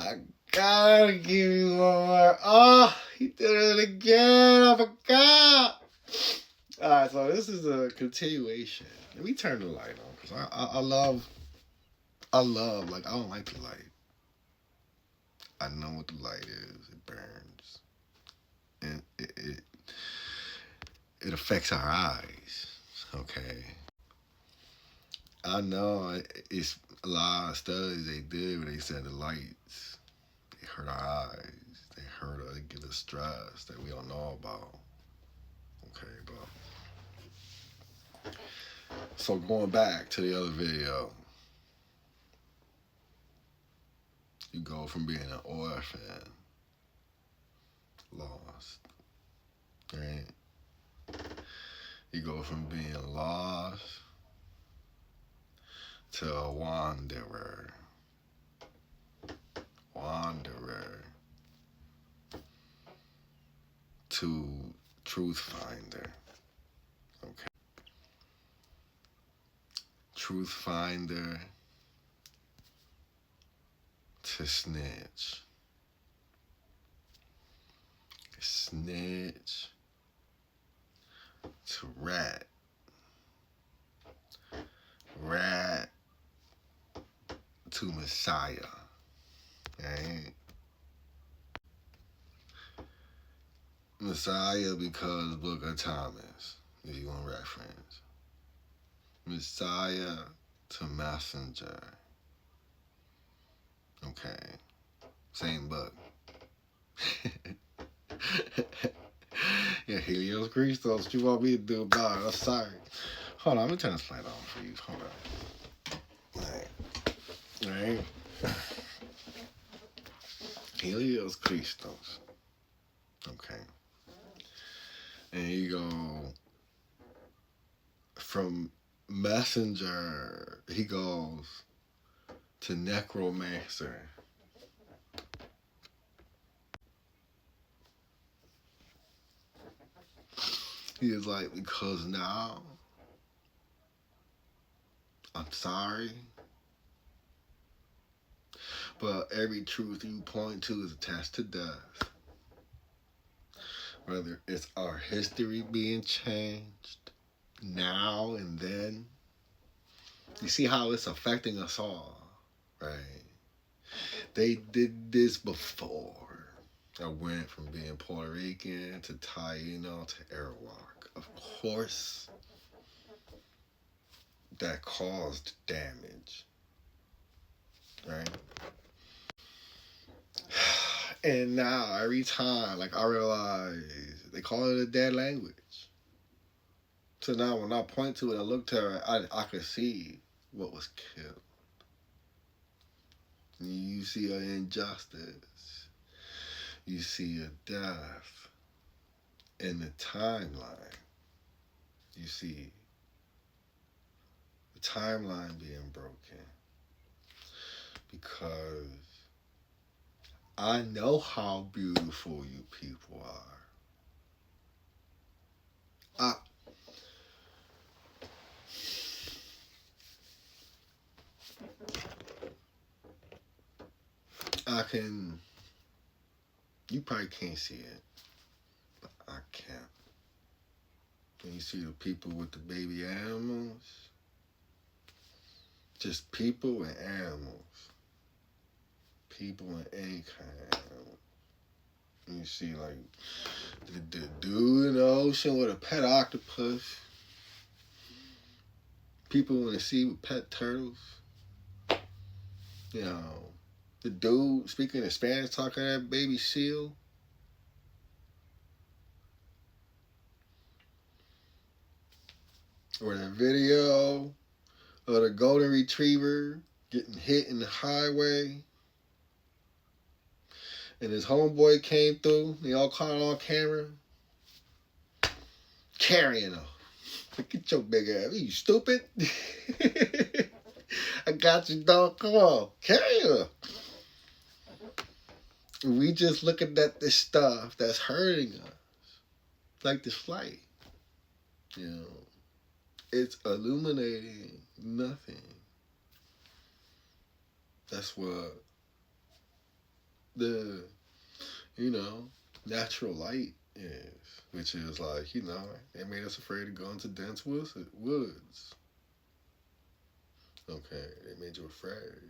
I gotta give you one more. Oh, he did it again. I forgot. Alright, so this is a continuation. Let me turn the light on because I love, like, I don't like the light. I know what the light is. It burns. And it affects our eyes. Okay. I know it's a lot of studies they did where they said the lights, they hurt our eyes. They hurt us, they give us stress that we don't know about. Okay, but so going back to the other video, you go from being an orphan, lost, right? You go from being lost to a wanderer, to truth finder, okay? Truth finder to snitch. Snitch to rat. Rat to Messiah. Right? Messiah because Book of Thomas, if you want reference. Messiah to messenger. Okay. Same book. Yeah, Helios Christos, what you want me to do about it? I'm sorry. Hold on, let me turn this light on for you. Hold on. Alright. Helios Christos. Okay. And you go from messenger, he goes to necromancer. He is like, because now, I'm sorry, but every truth you point to is attached to death. Whether it's our history being changed now and then. You see how it's affecting us all, right? They did this before. I went from being Puerto Rican to Taino to Arawak. Of course, that caused damage, right? And now, every time, like, I realize they call it a dead language. So now when I point to it and look to it, I could see what was killed. You see an injustice. You see a death. In the timeline, you see the timeline being broken. Because I know how beautiful you people are. I can, you probably can't see it, but I can. When you see the people with the baby animals, just people and animals. People in any kind of animal. And you see, like, the dude in the ocean with a pet octopus. People in the sea with pet turtles. You know, the dude speaking in Spanish talking to that baby seal. Or the video of the golden retriever getting hit in the highway. And his homeboy came through. They all caught it on camera. Carrying him. Look at your big ass. Are you stupid? I got you, dog. Come on. Carry her. We just looking at this stuff that's hurting us. Like this flight. You know. It's illuminating nothing. That's what the, you know, natural light is, which is like, you know, they made us afraid to go into dense woods. Okay, they made you afraid.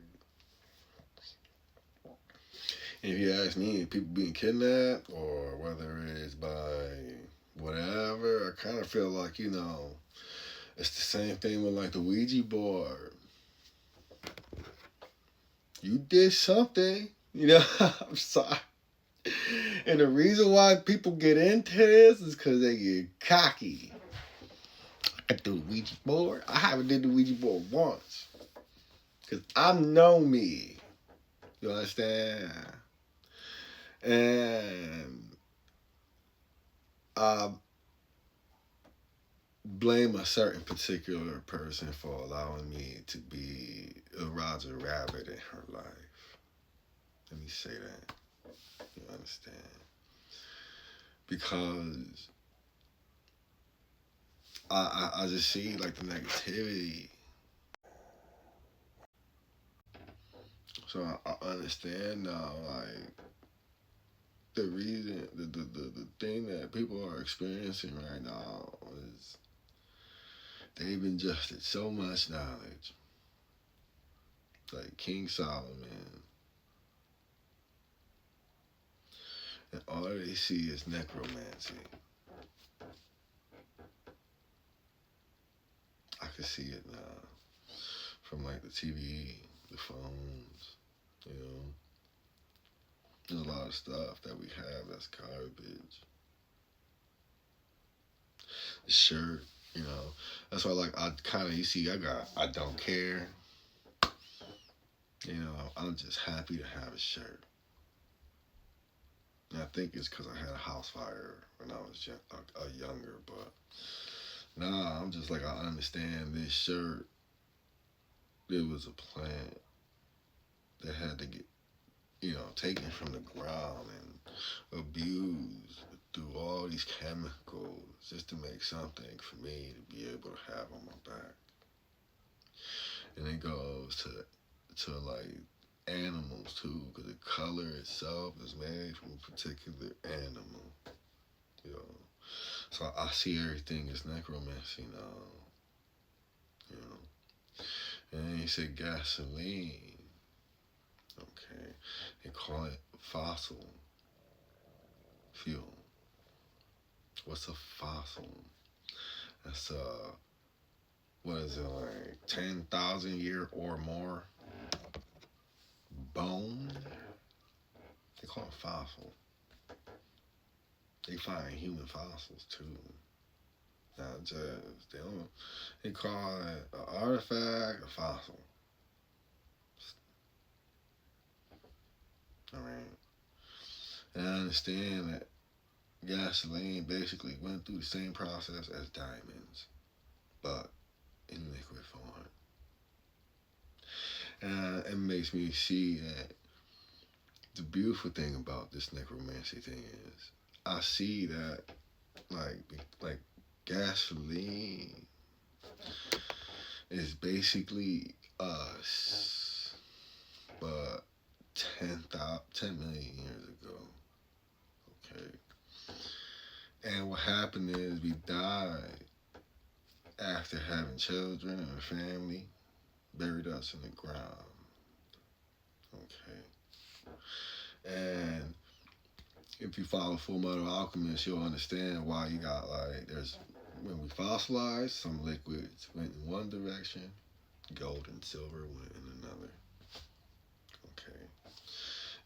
If you ask me, people being kidnapped or whether it's by whatever, I kind of feel like, you know, it's the same thing with like the Ouija board. You did something, you know. I'm sorry. And the reason why people get into this is because they get cocky. I do the Ouija board. I haven't did the Ouija board once. Because I know me. You understand? And I blame a certain particular person for allowing me to be a Roger Rabbit in her life. Let me say that. You understand? Because I just see like the negativity. So I understand now, like the reason, the thing that people are experiencing right now is they've ingested so much knowledge. Like King Solomon, and all they see is necromancy. I can see it now from like the TV, the phones, you know. There's a lot of stuff that we have that's garbage. The shirt, you know. That's why like I kind of, you see, I don't care. You know, I'm just happy to have a shirt. And I think it's because I had a house fire when I was younger, but nah, I'm just like, I understand this shirt. It was a plant that had to get, you know, taken from the ground and abused through all these chemicals just to make something for me to be able to have on my back. And it goes to like animals too, because the color itself is made from a particular animal. You know, so I see everything as necromancy now. You know, and then he said gasoline. Okay, they call it fossil fuel. What's a fossil? That's what is it, like 10,000 year or more bone? They call it fossil. They find human fossils too. Not just they call it an artifact, a fossil. All right. And I understand that gasoline basically went through the same process as diamonds, but in liquid form. And it makes me see that the beautiful thing about this necromancy thing is I see that like gasoline is basically us, but 10 million years ago. Okay. And what happened is we died after having children and a family, buried us in the ground. Okay. And if you follow Full Metal Alchemist, you'll understand why you got like when we fossilized, some liquids went in one direction, gold and silver went in another. Okay.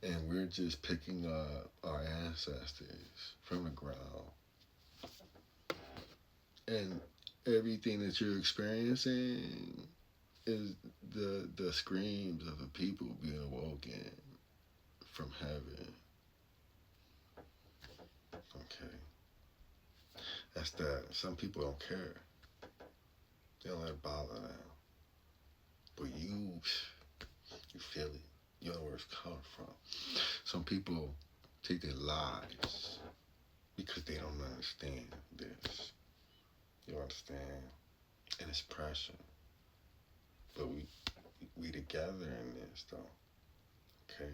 And we're just picking up our ancestors from the ground. And everything that you're experiencing is the screams of the people being awoken from heaven. Okay. That's that. Some people don't care. They don't let it bother them. But you feel it. You know where it's coming from. Some people take their lives because they don't understand this. You understand? And it's pressure. But we together in this though. Okay?